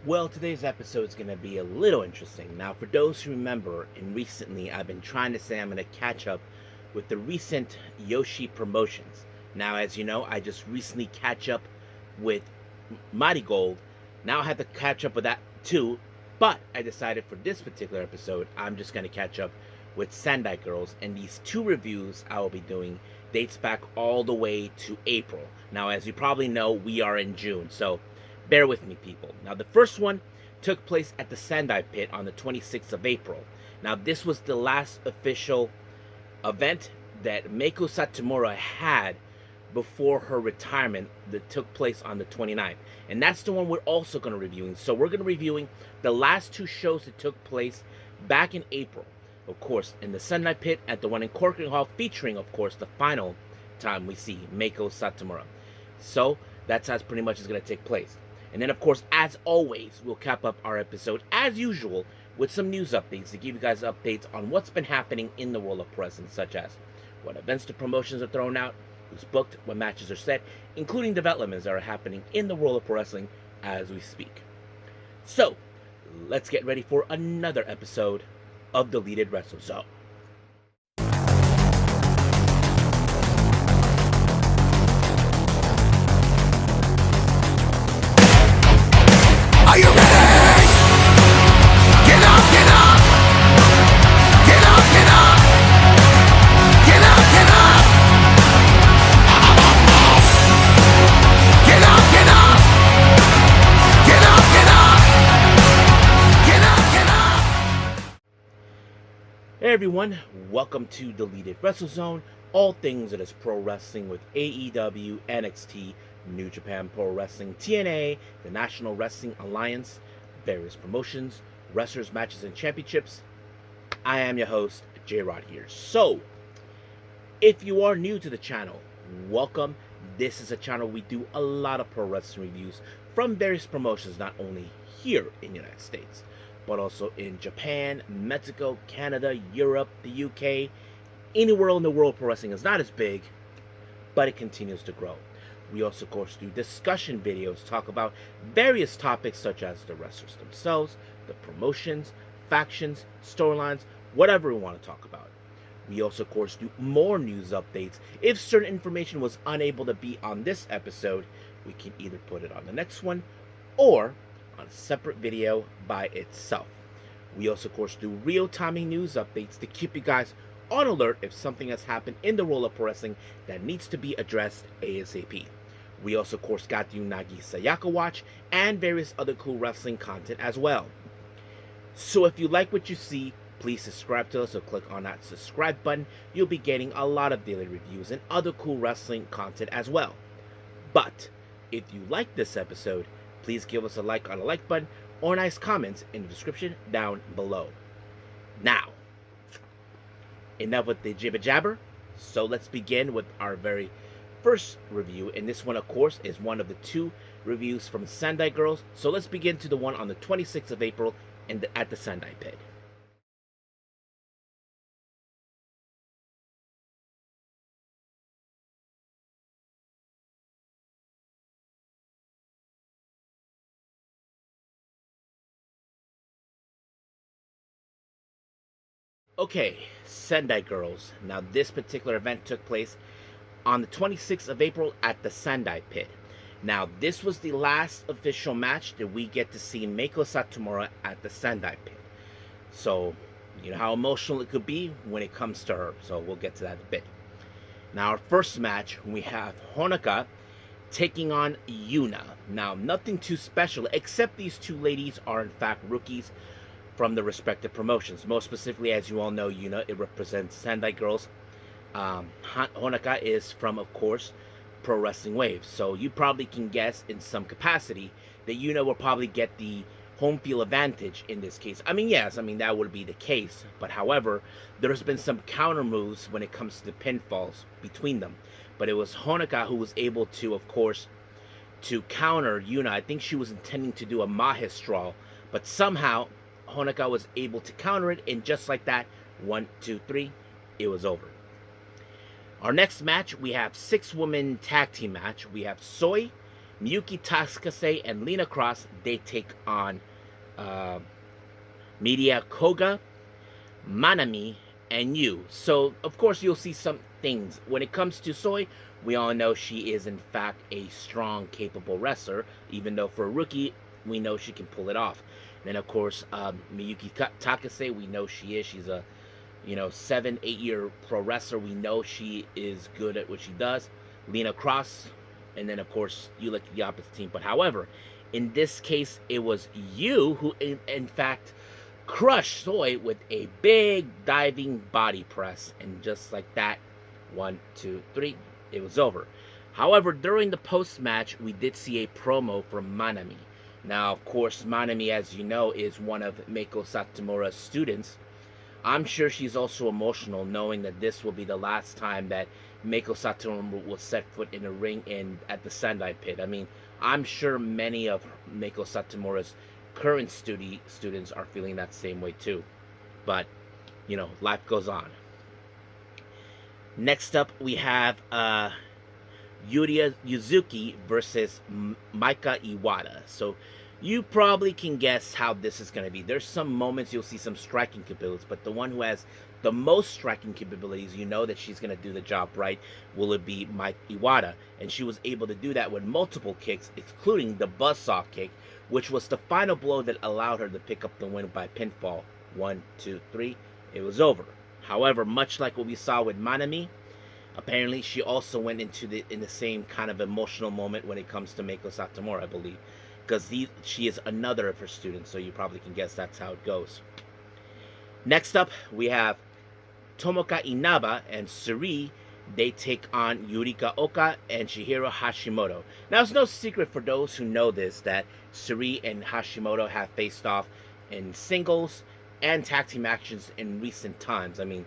Well, today's episode is going to be a little interesting. Now, for those who remember, and recently I've been trying to say I'm going to catch up with the recent Joshi promotions. Now, as you know, I just recently catch up with Mighty Gold. Now I have to catch up with that too, but I decided for this particular episode, I'm just going to catch up with Sendai Girls, and these two reviews I will be doing dates back all the way to April. Now, as you probably know, we are in June, so bear with me, people. Now, the first one took place at the Sendai PIT on the 26th of April. Now, this was the last official event that Meiko Satomura had before her retirement that took place on the 29th. And that's the one we're also going to review. So we're going to be reviewing the last two shows that took place back in April. Of course, in the Sendai PIT at the one in Corking Hall, featuring, of course, the final time we see Meiko Satomura. So that's how pretty much is going to take place. And then, of course, as always, we'll cap up our episode, as usual, with some news updates to give you guys updates on what's been happening in the world of pro wrestling, such as what events the promotions are thrown out, who's booked, what matches are set, including developments that are happening in the world of pro wrestling as we speak. So, let's get ready for another episode of Deleted Wrestle Zone. Are you ready? Get up, get up! Get up, get up! Get up, get up! Get up, get up! Get up, get up! Get up, get up! Hey everyone, welcome to Deleted Wrestle Zone, all things that is pro wrestling with AEW, NXT, New Japan Pro Wrestling, TNA, the National Wrestling Alliance, various promotions, wrestlers, matches, and championships. I am your host, J-Rod here. So, if you are new to the channel, welcome. This is a channel we do a lot of pro wrestling reviews from various promotions, not only here in the United States, but also in Japan, Mexico, Canada, Europe, the UK. Anywhere in the world pro wrestling is not as big, but it continues to grow. We also, of course, do discussion videos, talk about various topics such as the wrestlers themselves, the promotions, factions, storylines, whatever we want to talk about. We also, of course, do more news updates. If certain information was unable to be on this episode, we can either put it on the next one or on a separate video by itself. We also, of course, do real-time news updates to keep you guys on alert if something has happened in the world of pro wrestling that needs to be addressed ASAP. We also, of course, got the Unagi Sayaka Watch and various other cool wrestling content as well. So if you like what you see, please subscribe to us or click on that subscribe button. You'll be getting a lot of daily reviews and other cool wrestling content as well. But if you like this episode, please give us a like on the like button or nice comments in the description down below. Now, enough with the jibber jabber, so let's begin with our very first review, and this one, of course, is one of the two reviews from Sendai Girls. So let's begin to the one on the 26th of April at the Sendai PIT. Okay, Sendai Girls. Now, this particular event took place on the 26th of April at the Sendai PIT. Now, this was the last official match that we get to see Meiko Satomura at the Sendai PIT. So, you know how emotional it could be when it comes to her. So, we'll get to that in a bit. Now, our first match, we have Honoka taking on Yuna. Now, nothing too special, except these two ladies are, in fact, rookies from the respective promotions. Most specifically, as you all know, Yuna, it represents Sendai Girls. Honoka is from, of course, Pro Wrestling Waves. So you probably can guess in some capacity that Yuna will probably get the home field advantage in this case. I mean, yes, that would be the case. But however, there's been some counter moves when it comes to the pinfalls between them. But it was Honoka who was able to, of course, to counter Yuna. I think she was intending to do a Mahe straw, but somehow Honoka was able to counter it, and just like that, 1, 2, 3, it was over. Our next match, we have 6-woman tag team match. We have Soy, Miyuki Takase and Lena Cross, they take on uh, Media Koga, Manami, and Yu. So, of course, you'll see some things. When it comes to Soy, we all know she is, in fact, a strong, capable wrestler. Even though for a rookie, we know she can pull it off. Then, of course, Miyuki Takase, we know she is. She's a 7-8 year pro wrestler. We know she is good at what she does. Lena Cross, and then of course you like the opposite team. But however, in this case, it was you who, in fact, crushed Soy with a big diving body press, and just like that, 1, 2, 3, it was over. However, during the post match, we did see a promo from Manami. Now, of course, Manami, as you know, is one of Meiko Satomura's students. I'm sure she's also emotional knowing that this will be the last time that Meiko Satomura will set foot in a ring at the Sendai PIT. I mean, I'm sure many of Meiko Satomura's current students are feeling that same way too. But, life goes on. Next up, we have Yuria Yuzuki versus Maika Iwata. So you probably can guess how this is going to be. There's some moments you'll see some striking capabilities, but the one who has the most striking capabilities, you know that she's going to do the job right, will it be Maika Iwata. And she was able to do that with multiple kicks, including the buzzsaw kick, which was the final blow that allowed her to pick up the win by pinfall. 1, 2, 3, it was over. However, much like what we saw with Manami, apparently she also went into the same kind of emotional moment when it comes to Meiko Satomura, I believe, because she is another of her students, so you probably can guess that's how it goes. Next up, we have Tomoka Inaba and Suri. They take on Yurika Oka and Chihiro Hashimoto. Now, it's no secret for those who know this that Suri and Hashimoto have faced off in singles and tag team actions in recent times. I mean,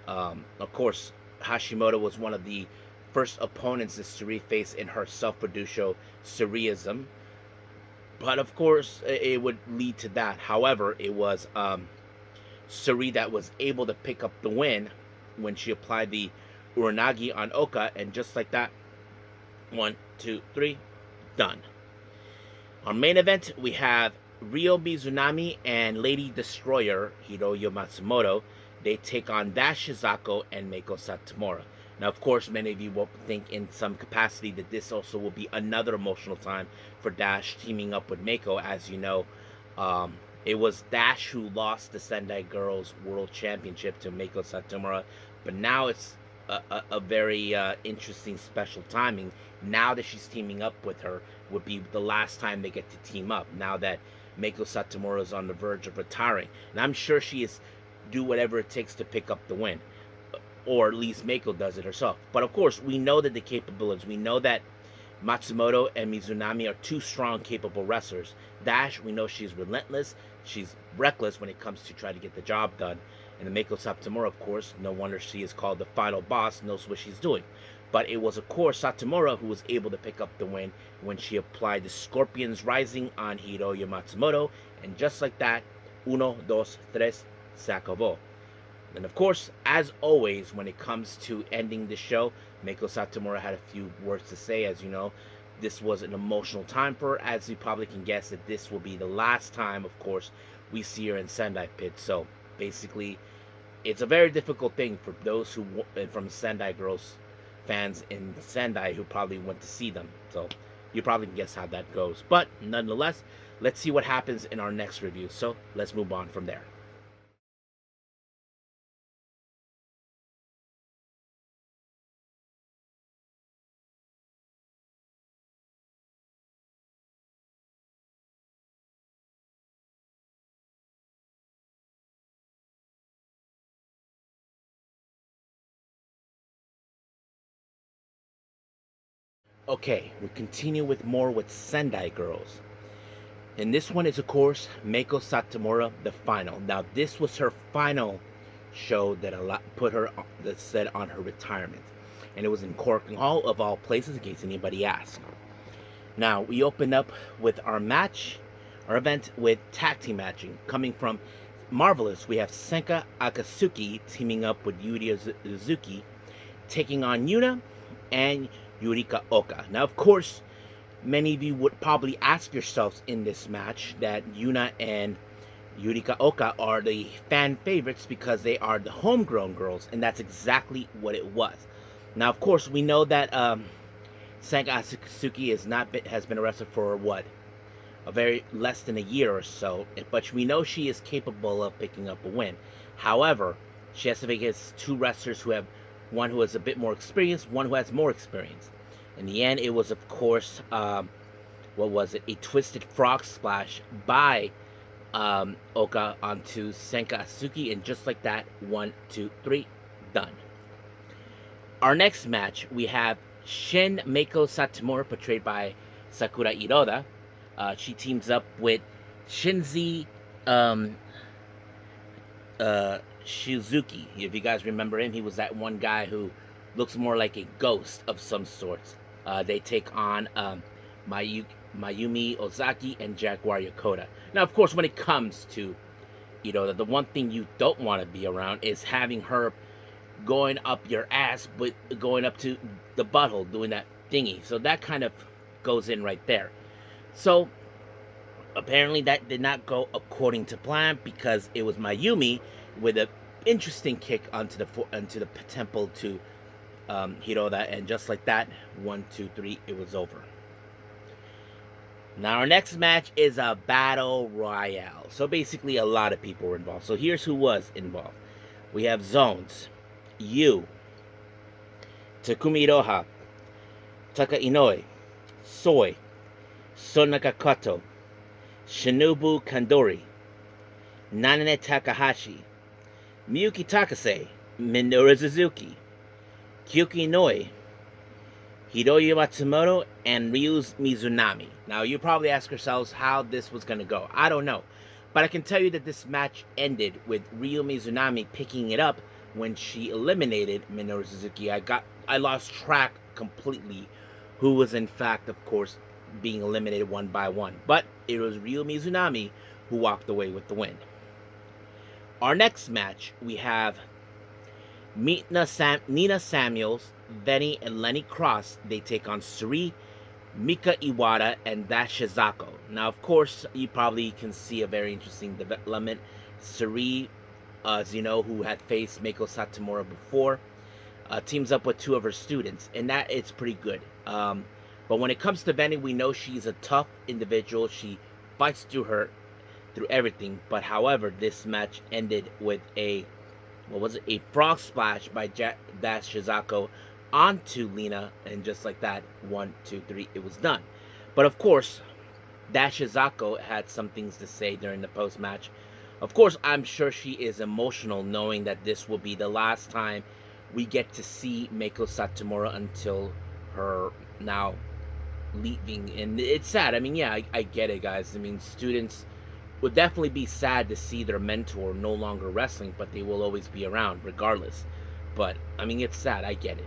of course, Hashimoto was one of the first opponents that Suri faced in her self-produced show, Suriism. But of course, it would lead to that. However, it was Suri that was able to pick up the win when she applied the Uranagi on Oka, and just like that, 1, 2, 3, done. Our main event, we have Ryo Mizunami and Lady Destroyer, Hiroyo Matsumoto. They take on Dash Shizako and Meiko Satomura. Now, of course, many of you will think in some capacity that this also will be another emotional time for Dash teaming up with Meiko. As you know, it was Dash who lost the Sendai Girls World Championship to Meiko Satomura, but now it's a very interesting special timing. Now that she's teaming up with her, would be the last time they get to team up, now that Meiko Satomura is on the verge of retiring. And I'm sure she is do whatever it takes to pick up the win, or at least Meiko does it herself. But of course, we know that the capabilities, we know that Matsumoto and Mizunami are two strong, capable wrestlers. Dash, we know she's relentless, she's reckless when it comes to trying to get the job done. And the Meiko Satomura, of course, no wonder she is called the final boss, knows what she's doing. But it was, of course, Satomura who was able to pick up the win when she applied the Scorpions Rising on Hiroyo Matsumoto, and just like that, 1, 2, 3, se acabó. And of course, as always, when it comes to ending the show, Meiko Satomura had a few words to say. As you know, this was an emotional time for her, as you probably can guess that this will be the last time, of course, we see her in Sendai PIT. So basically, it's a very difficult thing for those who from Sendai Girls fans in Sendai who probably went to see them. So you probably can guess how that goes. But nonetheless, let's see what happens in our next review. So let's move on from there. Okay, we continue with more with Sendai Girls. And this one is, of course, Meiko Satomura The Final. Now, this was her final show that put her that said on her retirement. And it was in Corking Hall, of all places, in case anybody asks. Now, we open up with our event with tag team matching. Coming from Marvelous, we have Senka Akatsuki teaming up with Yuria Uzuki, taking on Yuna and Yurika Oka. Now, of course, Many of you would probably ask yourselves in this match that Yuna and Yurika Oka are the fan favorites because they are the homegrown girls, and that's exactly what it was. Now, of course, we know that Senka Atsuki has been arrested for what, a very less than a year or so, but we know she is capable of picking up a win. However, she has to face against two wrestlers who have one who has a bit more experience, one who has more experience. In the end, it was, of course, what was it? A twisted frog splash by Oka onto Senka Atsuki, and just like that, 1, 2, 3, done. Our next match, we have Shin Meiko Satomura, portrayed by Sakura Iroda. She teams up with Shinzi Shizuki. If you guys remember him, he was that one guy who looks more like a ghost of some sorts. They take on Mayumi Ozaki and Jaguar Yokota. Now, of course, when it comes to the one thing you don't want to be around is having her going up your ass, but going up to the butthole, doing that thingy. So that kind of goes in right there. So apparently that did not go according to plan because it was Mayumi with an interesting kick onto the temple to Hiroda, and just like that, 1, 2, 3, it was over. Now our next match is a battle royale. So basically a lot of people were involved. So here's who was involved. We have Zones, Yu, Takumi Iroha, Taka Inoue, Soy, Son Nakakoto, Shinobu Kandori, Nanane Takahashi, Miyuki Takase, Minoru Suzuki, Kyuki Inoue, Hiroyu Matsumoto, and Ryu's Mizunami. Now, you probably ask yourselves how this was going to go. I don't know. But I can tell you that this match ended with Ryu Mizunami picking it up when she eliminated Minoru Suzuki. I lost track completely who was, in fact, of course, being eliminated one by one. But it was Ryu Mizunami who walked away with the win. Our next match, we have Nina Samuels, Venny, and Lenny Cross. They take on Suri, Mika Iwata, and Dash Shizako. Now, of course, you probably can see a very interesting development. Suri, as you know, who had faced Meiko Satomura before, teams up with two of her students, and that it's pretty good. But when it comes to Venny, we know she's a tough individual. She fights through everything. But however, this match ended with a frog splash by Dash Shizako onto Lina, and just like that, 1, 2, 3, it was done. But of course, Dash Shizako had some things to say during the post-match. Of course, I'm sure she is emotional knowing that this will be the last time we get to see Meiko Satomura until her now leaving. And it's sad. I mean, yeah, I get it, guys. I mean, students would definitely be sad to see their mentor no longer wrestling, but they will always be around regardless. But I mean, it's sad. I get it,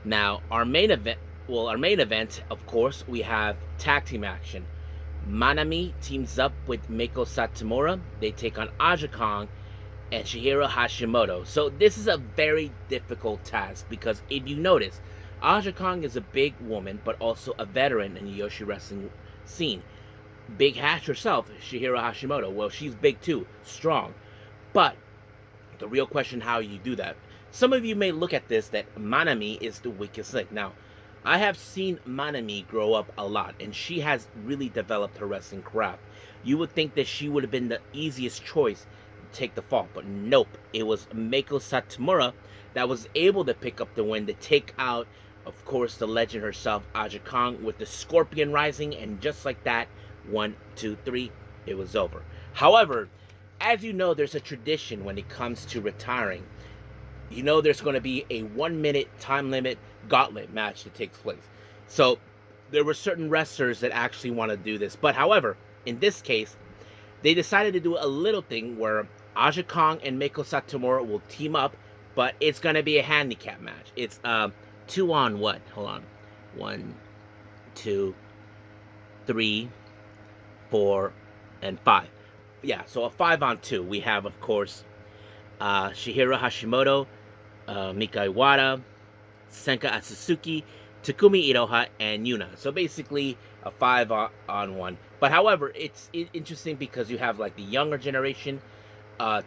Now, our main event, of course, we have tag team action. Manami teams up with Meiko Satomura. They take on Aja Kong and Chihiro Hashimoto. So this is a very difficult task because if you notice, Aja Kong is a big woman, but also a veteran in the Yoshi wrestling scene. Big Hash herself, Chihiro Hashimoto, well, she's big too, strong. But the real question, how you do that? Some of you may look at this that Manami is the weakest link. Now, I have seen Manami grow up a lot, and she has really developed her wrestling craft. You would think that she would have been the easiest choice to take the fall, but nope. It was Meiko Satomura that was able to pick up the win to take out, of course, the legend herself, Aja Kong, with the Scorpion Rising, and just like that, 1, 2, 3, it was over. However, as you know, there's a tradition when it comes to retiring. You know there's going to be a 1-minute time limit gauntlet match that takes place. So there were certain wrestlers that actually want to do this. But however, in this case, they decided to do a little thing where Aja Kong and Meiko Satomura will team up, but it's going to be a handicap match. It's 2 on what? Hold on. 1, 2, 3, 4, and 5. Yeah, so a 5 on 2. We have, of course, Chihiro Hashimoto, Mika Iwata, Senka Atsuki, Takumi Iroha, and Yuna. So basically a 5-on-1. But however, it's interesting because you have like the younger generation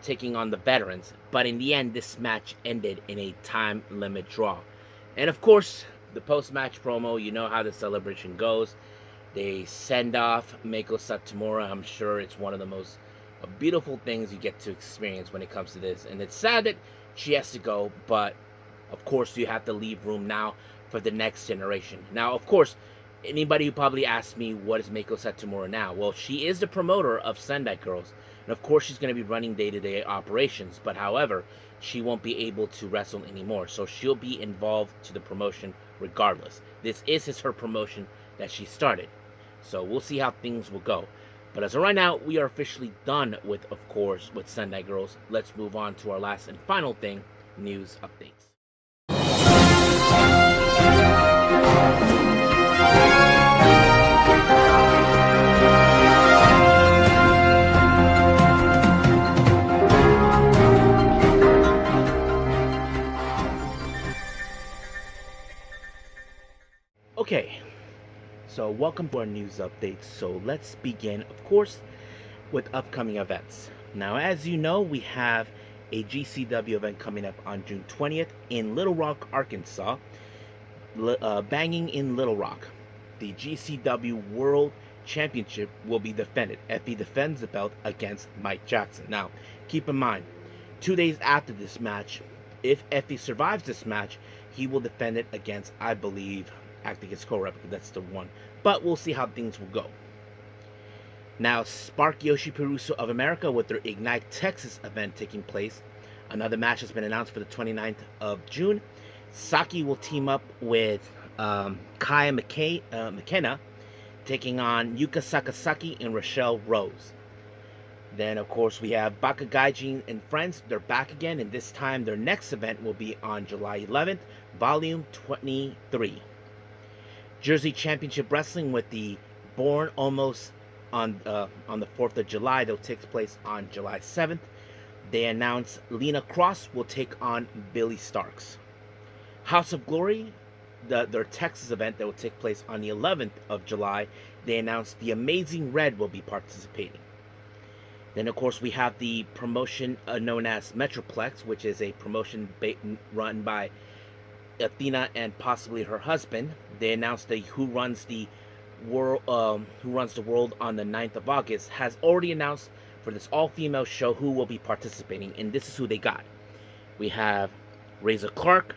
taking on the veterans. But in the end, this match ended in a time limit draw. And of course, the post-match promo, you know how the celebration goes. They send off Meiko Satomura. I'm sure it's one of the most beautiful things you get to experience when it comes to this. And it's sad that she has to go, but of course you have to leave room now for the next generation. Now, of course, anybody who probably asks me, what is Meiko Satomura now? Well, she is the promoter of Sendai Girls. And of course, she's going to be running day-to-day operations. But however, she won't be able to wrestle anymore. So she'll be involved to the promotion regardless. This is her promotion that she started. So we'll see how things will go. But as of right now, we are officially done with, of course, with Sendai Girls. Let's move on to our last and final thing, news updates. Okay, so welcome to our news updates. So let's begin, of course, with upcoming events. Now, as you know, we have a GCW event coming up on June 20th in Little Rock, Arkansas. Banging in Little Rock. The GCW World Championship will be defended. Effie defends the belt against Mike Jackson. Now, keep in mind, 2 days after this match, if Effie survives this match, he will defend it against, I believe, acting as co-rep, that's the one. But we'll see how things will go. Now, Spark Joshi Puroresu of America with their Ignite Texas event taking place. Another match has been announced for the 29th of June. Saki will team up with Kaya McKenna, taking on Yuka Sakazaki and Rochelle Rose. Then, of course, we have Baka Gaijin and Friends. They're back again, and this time their next event will be on July 11th, Volume 23. Jersey Championship Wrestling with the Born almost on the 4th of July. That takes place on July 7th. They announced Lena Cross will take on Billy Starks. House of Glory, their Texas event that will take place on the 11th of July, they announced the Amazing Red will be participating. Then, of course, we have the promotion known as Metroplex, which is a promotion run by Athena and possibly her husband. They announced that who runs the world on the 9th of August has already announced for this all-female show who will be participating, and this is who they got. We have Razor Clark,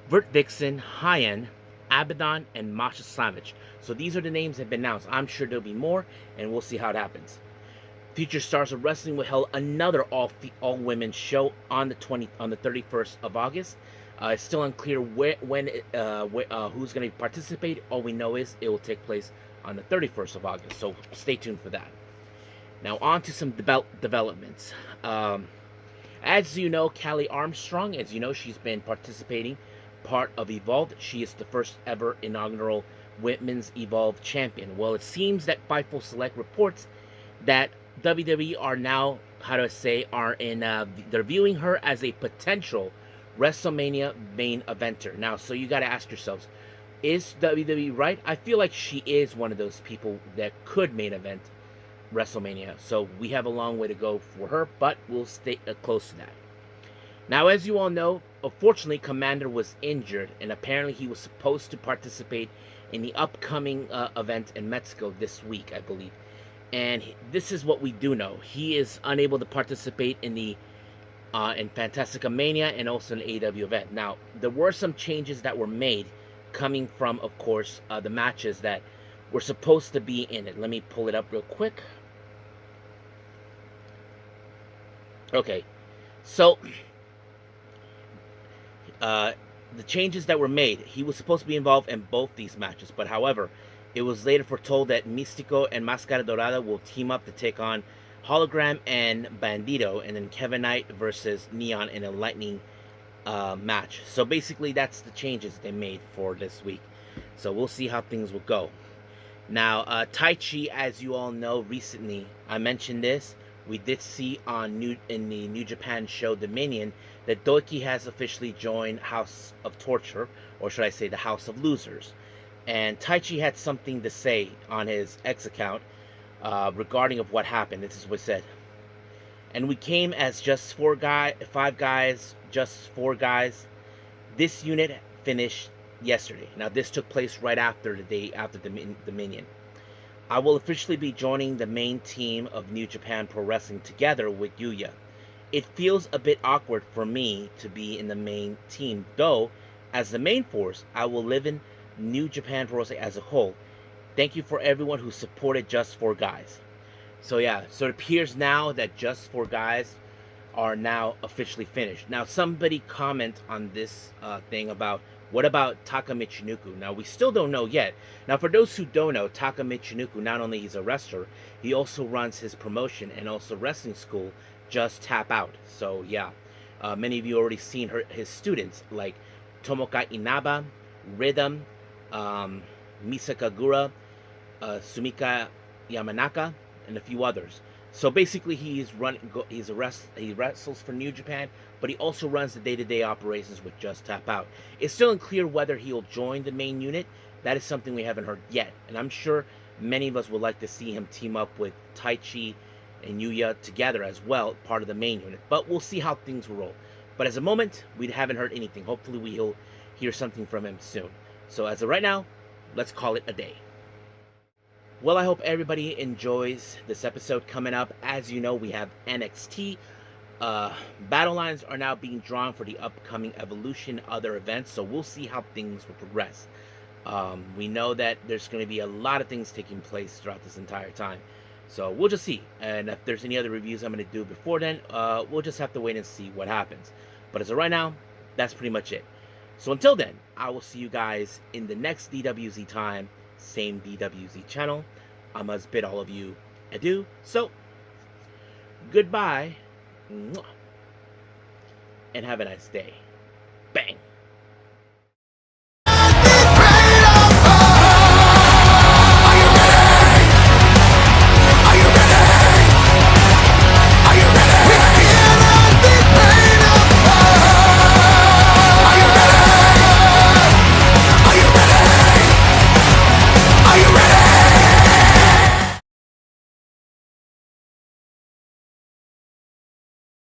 Vert Vixen, Hyen, Abaddon, and Masha Savage. So these are the names that have been announced. I'm sure there'll be more, and we'll see how it happens. Future Stars of Wrestling will hold another all-women show on the 31st of August. It's still unclear who's going to participate. All we know is it will take place on the 31st of August. So stay tuned for that. Now on to some developments. As you know, Kali Armstrong, as you know, she's been participating part of Evolved. She is the first ever inaugural Women's Evolved champion. Well, it seems that Fightful Select reports that WWE are now, they're viewing her as a potential WrestleMania main eventer. Now, so you got to ask yourselves, is WWE right? I feel like she is one of those people that could main event WrestleMania. So we have a long way to go for her, but we'll stay close to that. Now, as you all know, unfortunately, Komander was injured, and apparently he was supposed to participate in the upcoming event in Mexico this week, I believe. And this is what we do know. He is unable to participate in the in Fantastica Mania and also an AEW event. Now, there were some changes that were made coming from, of course, the matches that were supposed to be in it. Let me pull it up real quick. Okay, so the changes that were made, he was supposed to be involved in both these matches, but however, it was later foretold that Místico and Máscara Dorada will team up to take on Hologram and Bandito, and then Kevin Knight versus Neon in a lightning match. So basically, that's the changes they made for this week. So we'll see how things will go. Now, Taichi, as you all know, recently, I mentioned this, we did see in the New Japan show Dominion that Doiki has officially joined House of Torture, or should I say the House of Losers. And Taichi had something to say on his X account regarding of what happened. This is what it said. And we came as just 5 guys, just 4 guys. This unit finished yesterday. Now this took place right after the day after Dominion. I will officially be joining the main team of New Japan Pro Wrestling together with Yuya. It feels a bit awkward for me to be in the main team, though, as the main force, I will live in New Japan Pro Wrestling as a whole. Thank you for everyone who supported Just 4 Guys. So yeah, so it appears now that Just 4 Guys are now officially finished. Now somebody comment on this thing about, what about Taka Michinoku? Now, we still don't know yet. Now, for those who don't know, Taka Michinoku, not only he's a wrestler, he also runs his promotion and also wrestling school, Just Tap Out. So, yeah, many of you already seen his students, like Tomoka Inaba, Rhythm, Misa Kagura, Sumika Yamanaka, and a few others. So basically, he wrestles for New Japan, but he also runs the day-to-day operations with Just Tap Out. It's still unclear whether he'll join the main unit. That is something we haven't heard yet, and I'm sure many of us would like to see him team up with Taichi and Yuya together as well, part of the main unit. But we'll see how things roll. But as a moment, we haven't heard anything. Hopefully, we'll hear something from him soon. So as of right now, let's call it a day. Well, I hope everybody enjoys this episode. Coming up, as you know, we have NXT. Battle lines are now being drawn for the upcoming Evolution other events, so we'll see how things will progress. We know that there's going to be a lot of things taking place throughout this entire time, so we'll just see. And if there's any other reviews I'm going to do before then, we'll just have to wait and see what happens. But as of right now, that's pretty much it. So until then, I will see you guys in the next DWZ time, same DWZ channel. I must bid all of you adieu. So, goodbye, and have a nice day. Bang!